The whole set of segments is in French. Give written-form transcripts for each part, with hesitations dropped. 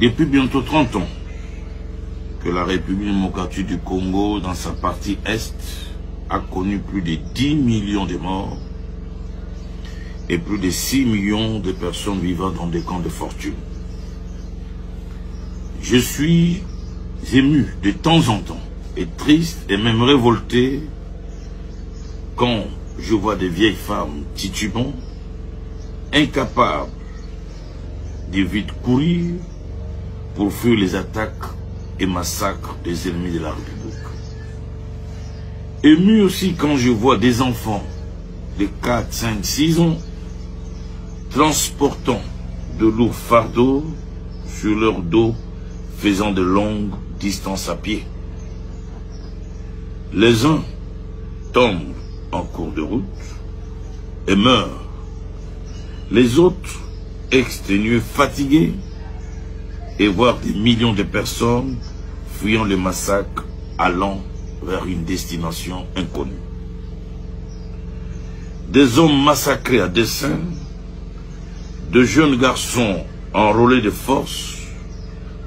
Depuis bientôt 30 ans que la République démocratique du Congo, dans sa partie Est, a connu plus de 10 millions de morts et plus de 6 millions de personnes vivant dans des camps de fortune. Je suis ému de temps en temps et triste et même révolté quand je vois des vieilles femmes titubants, incapables de vite courir pour fuir les attaques et massacres des ennemis de la République. Ému aussi quand je vois des enfants de 4, 5, 6 ans transportant de lourds fardeaux sur leur dos, faisant de longues distances à pied. Les uns tombent en cours de route et meurent. Les autres, exténués, fatigués, et voir des millions de personnes fuyant le massacre, allant vers une destination inconnue. Des hommes massacrés à dessein, de jeunes garçons enrôlés de force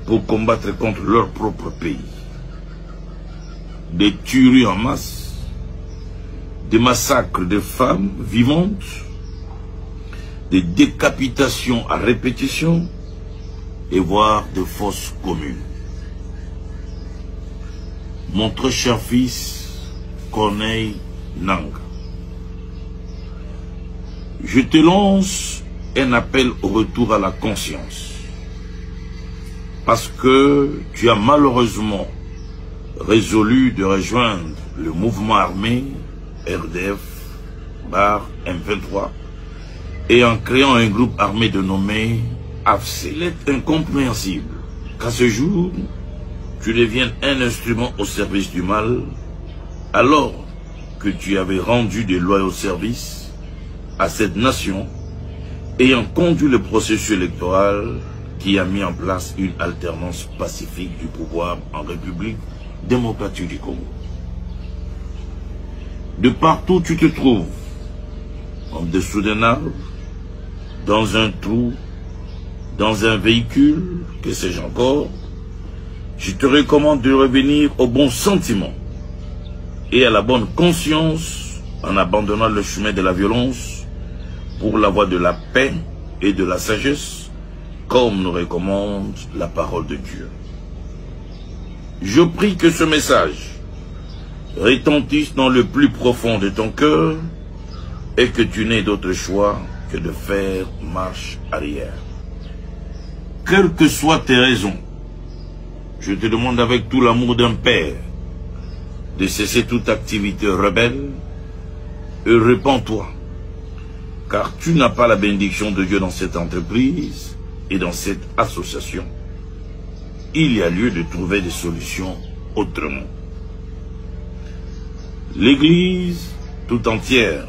pour combattre contre leur propre pays. Des tueries en masse, des massacres de femmes vivantes, des décapitations à répétition et voire de fosses communes. Mon très cher fils, Corneille Nangaa, je te lance un appel au retour à la conscience. Parce que tu as malheureusement résolu de rejoindre le mouvement armé RDF M23 et en créant un groupe armé dénommé AFC. Il est incompréhensible qu'à ce jour, tu deviennes un instrument au service du mal, alors que tu avais rendu des loyaux services à cette nation, ayant conduit le processus électoral qui a mis en place une alternance pacifique du pouvoir en République démocratique du Congo. De partout tu te trouves, en dessous d'un arbre, dans un trou, dans un véhicule, que sais-je encore, je te recommande de revenir au bon sentiment et à la bonne conscience en abandonnant le chemin de la violence pour la voie de la paix et de la sagesse, comme nous recommande la parole de Dieu. Je prie que ce message retentisse dans le plus profond de ton cœur et que tu n'aies d'autre choix que de faire marche arrière. Quelles que soient tes raisons, je te demande avec tout l'amour d'un père de cesser toute activité rebelle et répands-toi, car tu n'as pas la bénédiction de Dieu dans cette entreprise et dans cette association. Il y a lieu de trouver des solutions autrement. L'Église tout entière,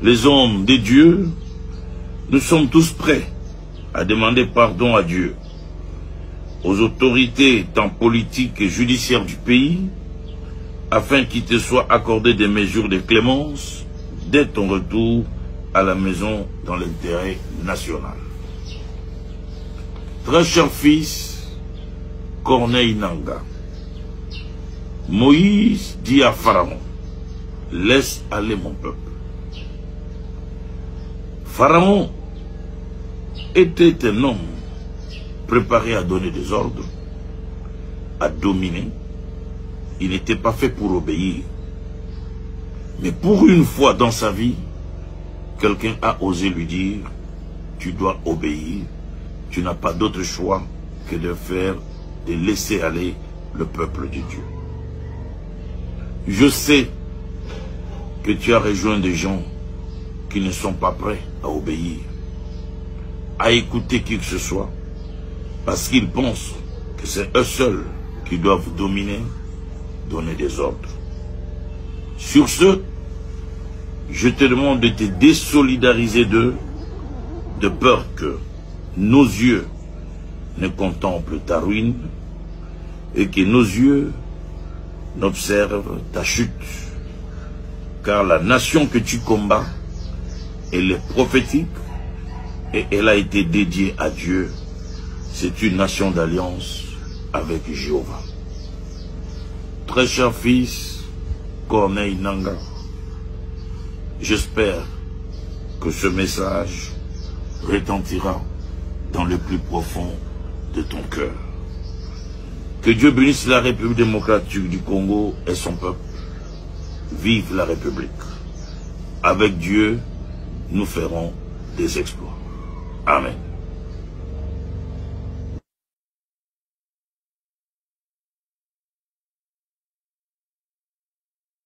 les hommes de Dieu, nous sommes tous prêts à demander pardon à Dieu, aux autorités tant politiques et judiciaires du pays, afin qu'il te soit accordé des mesures de clémence dès ton retour à la maison dans l'intérêt national. Très cher fils, Corneille Nangaa, Moïse dit à Pharaon, laisse aller mon peuple. Pharaon était un homme préparé à donner des ordres, à dominer. Il n'était pas fait pour obéir. Mais pour une fois dans sa vie, quelqu'un a osé lui dire, tu dois obéir, tu n'as pas d'autre choix que de laisser aller le peuple de Dieu. Je sais que tu as rejoint des gens qui ne sont pas prêts à obéir, à écouter qui que ce soit, parce qu'ils pensent que c'est eux seuls qui doivent dominer, donner des ordres. Sur ce, je te demande de te désolidariser d'eux, de peur que nos yeux ne contemplent ta ruine et que nos yeux n'observent ta chute. Car la nation que tu combats, elle est prophétique et elle a été dédiée à Dieu. c'est une nation d'alliance avec Jéhovah. Très cher fils, Corneille Nangaa, j'espère que ce message retentira dans le plus profond de ton cœur. Que Dieu bénisse la République démocratique du Congo et son peuple. Vive la République. Avec Dieu, nous ferons des exploits. Amen.